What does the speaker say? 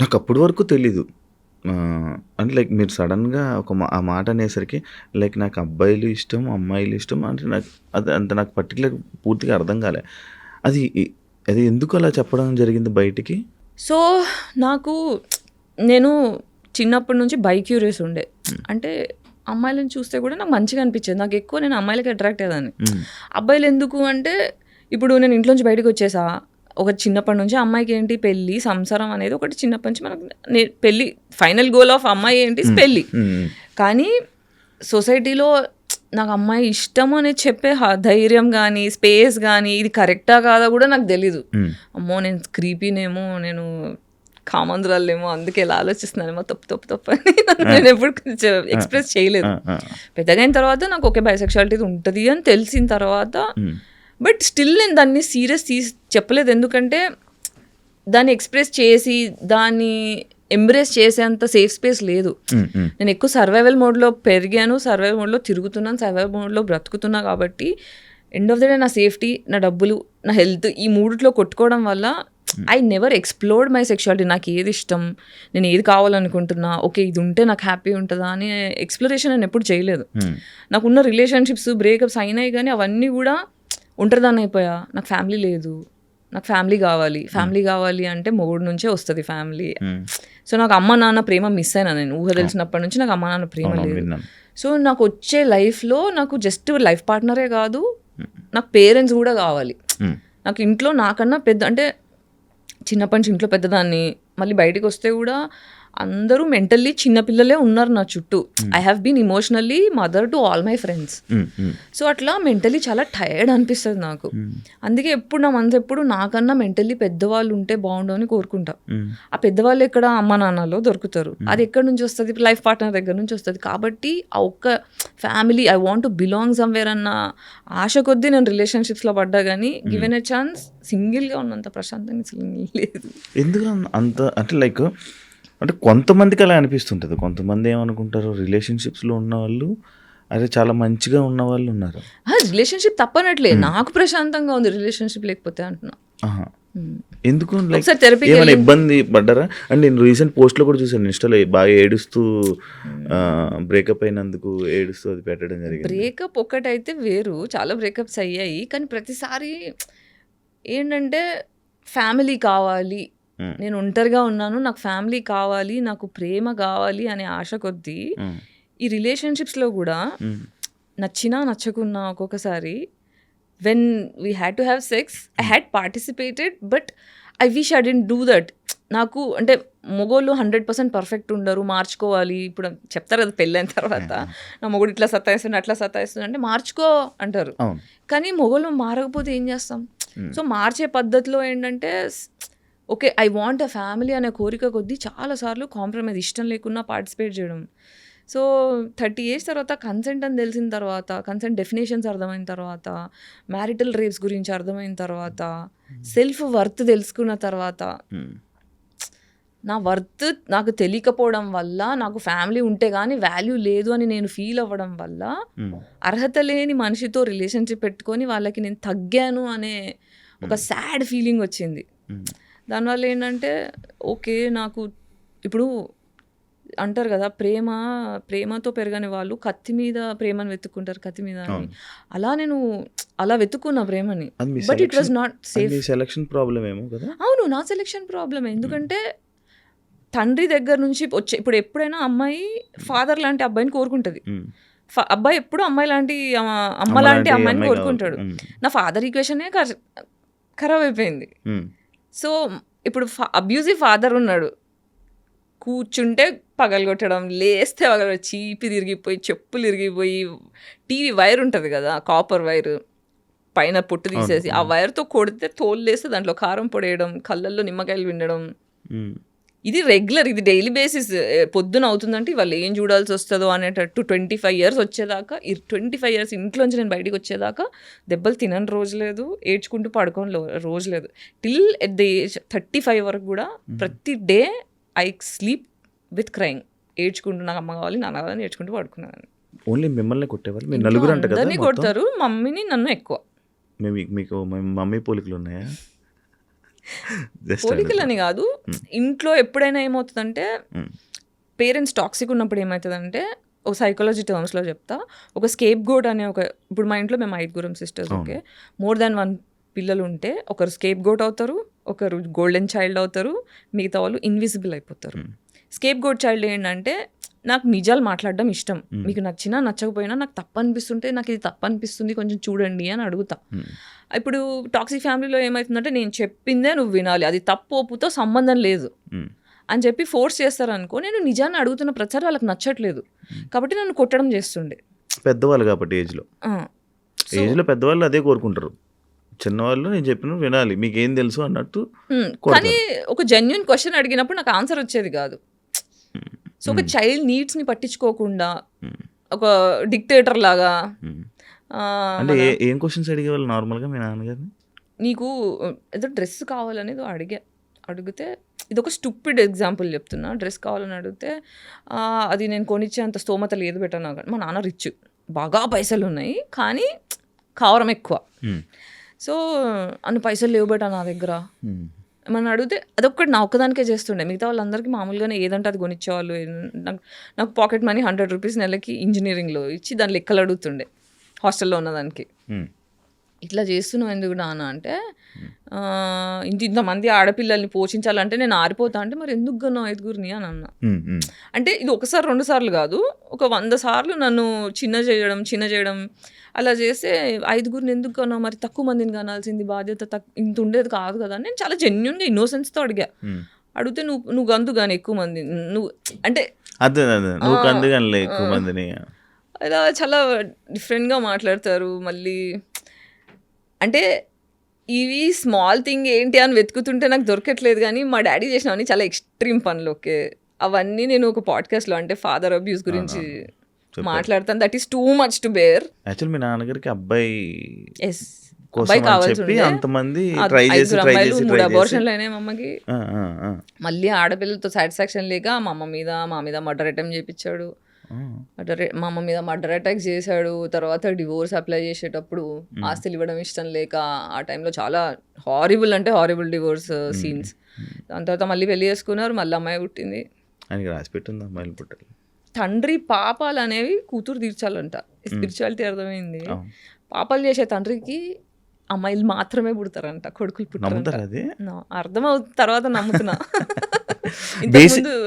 నాకు అప్పటి వరకు తెలీదు. అంటే లైక్ మీరు సడన్‌గా ఆ మాట అనేసరికి లైక్ నాకు అబ్బాయిలు ఇష్టం, అమ్మాయిలు ఇష్టం అంటే నాకు అది అంత నాకు పర్టిక్యులర్ పూర్తిగా అర్థం కాలే. అది అది ఎందుకు అలా చెప్పడం జరిగింది బయటికి? సో, నాకు నేను చిన్నప్పటి నుంచి బై క్యూరియస్ ఉండే. అంటే అమ్మాయిలను చూస్తే కూడా నాకు మంచిగా అనిపించేది. నాకు ఎక్కువ నేను అమ్మాయిలకి అట్రాక్ట్ అయ్యేదాన్ని. అబ్బాయిలు ఎందుకు అంటే, ఇప్పుడు నేను ఇంట్లో నుంచి బయటకు వచ్చేసా. ఒక చిన్నప్పటి నుంచి అమ్మాయికి ఏంటి పెళ్ళి, సంసారం అనేది ఒకటి చిన్నప్పటి నుంచి మనకు పెళ్ళి ఫైనల్ గోల్ ఆఫ్ అమ్మాయి ఏంటి పెళ్ళి. కానీ సొసైటీలో నాకు అమ్మాయి ఇష్టం అనేది చెప్పే ధైర్యం కానీ, స్పేస్ కానీ, ఇది కరెక్టా కాదా కూడా నాకు తెలీదు. అమ్మో నేను క్రీపీనేమో, నేను కామందురాలేమో, అందుకే ఇలా ఆలోచిస్తున్నానేమో తప్పు అని నేను ఎప్పుడు ఎక్స్ప్రెస్ చేయలేదు. పెద్దగా అయిన తర్వాత నాకు ఓకే బైసెక్షువాలిటీ ఉంటుంది అని తెలిసిన తర్వాత, బట్ స్టిల్ నేను దాన్ని సీరియస్ చెప్పలేదు. ఎందుకంటే దాన్ని ఎక్స్ప్రెస్ చేసి దాన్ని ఎంబ్రేస్ చేసేంత సేఫ్ స్పేస్ లేదు. నేను ఎక్కువ సర్వైవల్ మోడ్లో పెరిగాను, సర్వైవల్ మోడ్లో తిరుగుతున్నాను, సర్వైవల్ మోడ్లో బ్రతుకుతున్నా. కాబట్టి ఎండ్ ఆఫ్ ద డే నా సేఫ్టీ, నా డబ్బులు, నా హెల్త్, ఈ మూడిట్లో కొట్టుకోవడం వల్ల I never explored my sexuality. నాకు ఏది ఇష్టం, నేను ఏది కావాలనుకుంటున్నా, ఓకే ఇది ఉంటే నాకు హ్యాపీ ఉంటుందా అని ఎక్స్ప్లోరేషన్ నేను ఎప్పుడు చేయలేదు. నాకున్న రిలేషన్షిప్స్ బ్రేకప్స్ అయినాయి, కానీ అవన్నీ కూడా ఒంటరిదాన్ని అయిపోయా. నాకు ఫ్యామిలీ లేదు, నాకు ఫ్యామిలీ కావాలి అంటే మొగుడు నుంచే వస్తుంది ఫ్యామిలీ. సో నాకు అమ్మ నాన్న ప్రేమ మిస్ అయినా. నేను ఊహ తెలిసినప్పటి నుంచి నాకు అమ్మ నాన్న ప్రేమ లేదు. సో నాకు వచ్చే లైఫ్లో నాకు జస్ట్ లైఫ్ పార్ట్నరే కాదు, నాకు పేరెంట్స్ కూడా కావాలి. నాకు ఇంట్లో నాకన్నా పెద్ద, అంటే చిన్నప్పటి నుంచి ఇంట్లో పెద్దదాన్ని, మళ్ళీ బయటకు వస్తే కూడా అందరూ మెంటల్లీ చిన్నపిల్లలే ఉన్నారు నా చుట్టూ. I have been emotionally mother to all my friends. So అట్లా మెంటల్లీ చాలా టైర్డ్ అనిపిస్తుంది నాకు. అందుకే ఎప్పుడు నా మనసు ఎప్పుడు నాకన్నా మెంటల్లీ పెద్దవాళ్ళు ఉంటే బాగుండు అని కోరుకుంటా. ఆ పెద్దవాళ్ళు ఎక్కడ అమ్మ నాన్నలో దొరుకుతారు, అది ఎక్కడి నుంచి వస్తుంది, లైఫ్ పార్ట్నర్ దగ్గర నుంచి వస్తుంది. కాబట్టి ఆ ఒక్క family, I want to belong somewhere అన్న ఆశ కొద్దీ నేను రిలేషన్షిప్స్లో పడ్డా. కానీ గివెన్ ఎ ఛాన్స్ సింగిల్గా ఉన్నంత ప్రశాంతంగా లేదు. ఎందుకు అంత అంటే లైక్ అంటే కొంతమందికి అలా అనిపిస్తుంటుంది. కొంతమంది ఏమనుకుంటారు, రిలేషన్షిప్స్లో ఉన్న వాళ్ళు అదే చాలా మంచిగా ఉన్న వాళ్ళు ఉన్నారు. రిలేషన్షిప్ తప్పనట్లే, నాకు ప్రశాంతంగా ఉంది రిలేషన్షిప్ లేకపోతే అంటున్నా. ఎందుకు ఏమైనా ఇబ్బంది పడ్డారా? అంటే నేను రీసెంట్ పోస్ట్లో కూడా చూసాను ఇన్స్టాలో, బాగా ఏడుస్తూ బ్రేకప్ అయినందుకు ఏడుస్తూ అది పెట్టడం జరిగింది. బ్రేకప్ ఒకటైతే వేరు, చాలా బ్రేకప్స్ అయ్యాయి. కానీ ప్రతిసారి ఏంటంటే ఫ్యామిలీ కావాలి, నేను ఒంటరిగా ఉన్నాను, నాకు ఫ్యామిలీ కావాలి, నాకు ప్రేమ కావాలి అనే ఆశ కొద్దీ ఈ రిలేషన్షిప్స్లో కూడా నచ్చినా నచ్చకున్నా ఒక్కొక్కసారి when we had to have sex, I had participated, but I wish I didn't do that. నాకు అంటే మొగోళ్ళు 100% పర్ఫెక్ట్ ఉండరు, మార్చుకోవాలి. ఇప్పుడు చెప్తారు కదా పెళ్ళైన తర్వాత, నా మొగుడు ఇట్లా సతాయిస్తుంది అట్లా సతాయిస్తుంది అంటే మార్చుకో అంటారు. కానీ మొగోళ్ళు మారకపోతే ఏం చేస్తాం? సో మార్చే పద్ధతిలో ఏంటంటే, okay I want a family అనే కోరిక కొద్దీ చాలాసార్లు కాంప్రమైజ్, ఇష్టం లేకున్నా పార్టిసిపేట్ చేయడం. సో 30 years తర్వాత కన్సెంట్ అని తెలిసిన తర్వాత, కన్సెంట్ డెఫినేషన్స్ అర్థమైన తర్వాత, మ్యారిటల్ రేప్స్ గురించి అర్థమైన తర్వాత, సెల్ఫ్ వర్త్ తెలుసుకున్న తర్వాత, నా వర్త్ నాకు తెలియకపోవడం వల్ల, నాకు ఫ్యామిలీ ఉంటే కానీ వాల్యూ లేదు అని నేను ఫీల్ అవ్వడం వల్ల, అర్హత లేని మనిషితో రిలేషన్షిప్ పెట్టుకొని వాళ్ళకి నేను తగ్గాను అనే ఒక సాడ్ ఫీలింగ్ వచ్చింది. దానివల్ల ఏంటంటే ఓకే నాకు ఇప్పుడు అంటారు కదా, ప్రేమతో పెరగని వాళ్ళు కత్తి మీద ప్రేమను వెతుక్కుంటారు, కత్తి మీద అని. అలా నేను అలా వెతుక్కున్న ప్రేమని, but it was not safe. Selection problem ఏమో కదా? అవును, నా సెలక్షన్ ప్రాబ్లమే. ఎందుకంటే తండ్రి దగ్గర నుంచి వచ్చే, ఇప్పుడు ఎప్పుడైనా అమ్మాయి ఫాదర్ లాంటి అబ్బాయిని కోరుకుంటుంది, అబ్బాయి ఎప్పుడు అమ్మ లాంటి అమ్మాయిని కోరుకుంటాడు. నా ఫాదర్ ఈక్వేషనే ఖరాబ్ అయిపోయింది. సో ఇప్పుడు అబ్యూజివ్ ఫాదర్ ఉన్నాడు, కూర్చుంటే పగలగొట్టడం, లేస్తే పగలగొట్టడం, చీపి తిరిగిపోయి, చెప్పులు ఇరిగిపోయి, టీవీ వైర్ ఉంటుంది కదా, కాపర్ వైర్ పైన పొట్టు తీసేసి ఆ వైర్తో కొడితే తోలు లేస్తే దాంట్లో కారం పొడేయడం, కళ్ళల్లో నిమ్మకాయలు వినడం, ఇది రెగ్యులర్, ఇది డైలీ బేసిస్. పొద్దున అవుతుందంటే వాళ్ళు ఏం చూడాల్సి వస్తుందో అనేటట్టు 25 years వచ్చేదాకా, 25 years ఇంట్లోంచి నేను బయటికి వచ్చేదాకా దెబ్బలు తినని రోజు లేదు, ఏడ్చుకుంటూ పడుకోని రోజు లేదు. టిల్ ఎట్ ద ఏజ్ 35 వరకు కూడా ప్రతి day I sleep with crying, ఏడ్చుకుంటూ నాకు అమ్మ కావాలి నాన్న కావాలని ఏడ్చుకుంటూ పడుకున్నాను. ఓన్లీ మిమ్మల్ని కొట్టేవాళ్ళు? మీరు నలుగురు అంటే కదా? అందరినీ కొడతారు, మమ్మీని నన్ను ఎక్కువ. మీకు మమ్మీ పోలికలు ఉన్నాయా? జస్ట్ పోలికలని కాదు, ఇంట్లో ఎప్పుడైనా ఏమవుతుందంటే Hmm. పేరెంట్స్ టాక్సిక్ ఉన్నప్పుడు ఏమవుతుందంటే, ఒక సైకాలజీ టర్మ్స్లో చెప్తా, ఒక స్కేప్ గోట్ అనే ఇప్పుడు మా ఇంట్లో మేము 5 సిస్టర్స్, ఓకే, మోర్ దాన్ 1 పిల్లలు ఉంటే ఒకరు స్కేప్ గోట్ అవుతారు, ఒకరు గోల్డెన్ చైల్డ్ అవుతారు, మిగతా వాళ్ళు ఇన్విజిబుల్ అయిపోతారు. స్కేప్ గోట్ చైల్డ్ ఏంటంటే, నాకు నిజాలు మాట్లాడడం ఇష్టం, మీకు నచ్చినా నచ్చకపోయినా నాకు తప్పు అనిపిస్తుంటే, నాకు ఇది తప్పు అనిపిస్తుంది కొంచెం చూడండి అని అడుగుతా. ఇప్పుడు టాక్సిక్ ఫ్యామిలీలో ఏమవుతుందంటే, నేను చెప్పిందే నువ్వు వినాలి, అది తప్పు ఒప్పుతో సంబంధం లేదు అని చెప్పి ఫోర్స్ చేస్తారనుకో, నేను నిజాన్ని అడుగుతున్న ప్రతిసారి వాళ్ళకి నచ్చట్లేదు కాబట్టి నన్ను కొట్టడం చేస్తుండే. పెద్దవాళ్ళు కాబట్టి ఏజ్లో పెద్దవాళ్ళు అదే కోరుకుంటారు. చిన్నవాళ్ళు నేను చెప్పిన వినాలి, మీకేం తెలుసు అన్నట్టు. కానీ ఒక జెన్యున్ క్వశ్చన్ అడిగినప్పుడు నాకు ఆన్సర్ వచ్చేది కాదు. సో ఒక చైల్డ్ నీడ్స్ని పట్టించుకోకుండా ఒక డిక్టేటర్ లాగా. అంటే ఏం క్వశ్చన్స్ అడిగేవాళ్ళు నార్మల్గా మీ నాన్నగారిని? నీకు ఏదో డ్రెస్ కావాలనేది అడిగితే, ఇది ఒక స్టూపిడ్ ఎగ్జాంపుల్ చెప్తున్నా, డ్రెస్ కావాలని అడిగితే, అది నేను కొనిచ్చేంత స్తోమత లేదు బెటర్ నాకు. మా నాన్న రిచ్, బాగా పైసలు ఉన్నాయి కానీ కావరం ఎక్కువ. సో అన్ని పైసలు లేవు బెట నా దగ్గర ఏమన్నా అడిగితే అదొక్కటి నా ఒక్కదానికే చేస్తుండే, మిగతా వాళ్ళందరికీ మామూలుగానే ఏదంటే అది కొనిచ్చేవాళ్ళు. నాకు పాకెట్ మనీ 100 రూపీస్ నెలకి ఇంజనీరింగ్లో ఇచ్చి దాని లెక్కలు అడుగుతుండే హాస్టల్లో ఉన్నదానికి. ఇట్లా చేస్తున్నావు ఎందుకు నాన్న అంటే, ఇంతమంది ఆడపిల్లల్ని పోషించాలంటే నేను ఆరిపోతా అంటే, మరి ఎందుకు గన్నావు 5గురిని అని అన్నా. అంటే ఇది ఒకసారి 2 సార్లు కాదు, ఒక 100 సార్లు నన్ను చిన్న చేయడం అలా చేస్తే, 5గురిని ఎందుకు కన్నావు, మరి తక్కువ మందిని కనాల్సింది, బాధ్యత ఇంత ఉండేది కాదు కదా. నేను చాలా జెన్యున్గా ఇన్నోసెన్స్తో అడిగితే నువ్వు గంతు కానీ ఎక్కువ మంది నువ్వు అంటే ఎక్కువ మందిని ఇలా చాలా డిఫరెంట్గా మాట్లాడతారు. మళ్ళీ అంటే ఇవి స్మాల్ థింగ్ ఏంటి అని వెతుకుతుంటే నాకు దొరకట్లేదు, కానీ మా డాడీ చేసినవన్నీ చాలా ఎక్స్ట్రీమ్ పనులు. ఓకే, అవన్నీ నేను ఒక పాడ్కాస్ట్లో అంటే ఫాదర్ అబ్యూస్ గురించి మాట్లాడతాను. That is too much to bear. Actual మీ నాన్నగారికి అబ్బాయి కావాల్సి 3 అబార్షన్లు అయినాయి మా అమ్మకి. మళ్ళీ ఆడపిల్లలతో సాటిస్ఫాక్షన్ లేక మా మీద మర్డర్ అటెంప్ట్ చేయించాడు. మా అమ్మ మీద మర్డర్ అటాక్ చేశాడు. తర్వాత డివోర్స్ అప్లై చేసేటప్పుడు ఆస్తులు ఇవ్వడం ఇష్టం లేక ఆ టైంలో చాలా హారిబుల్ డివోర్స్ సీన్స్. దాని తర్వాత మళ్ళీ పెళ్లి చేసుకున్నారు, మళ్ళీ అమ్మాయి పుట్టింది. అమ్మాయిలు పుట్టాలి. తండ్రి పాపాలు అనేవి కూతురు తీర్చాలంట. స్పిరిచువాలిటీ అర్థమైంది. పాపాలు చేసే తండ్రికి అమ్మాయిలు మాత్రమే పుడతారంట, కొడుకులు పుట్టారంట. అర్థమవుతుంది తర్వాత నమ్ముతున్నా. ఇంతకుముందు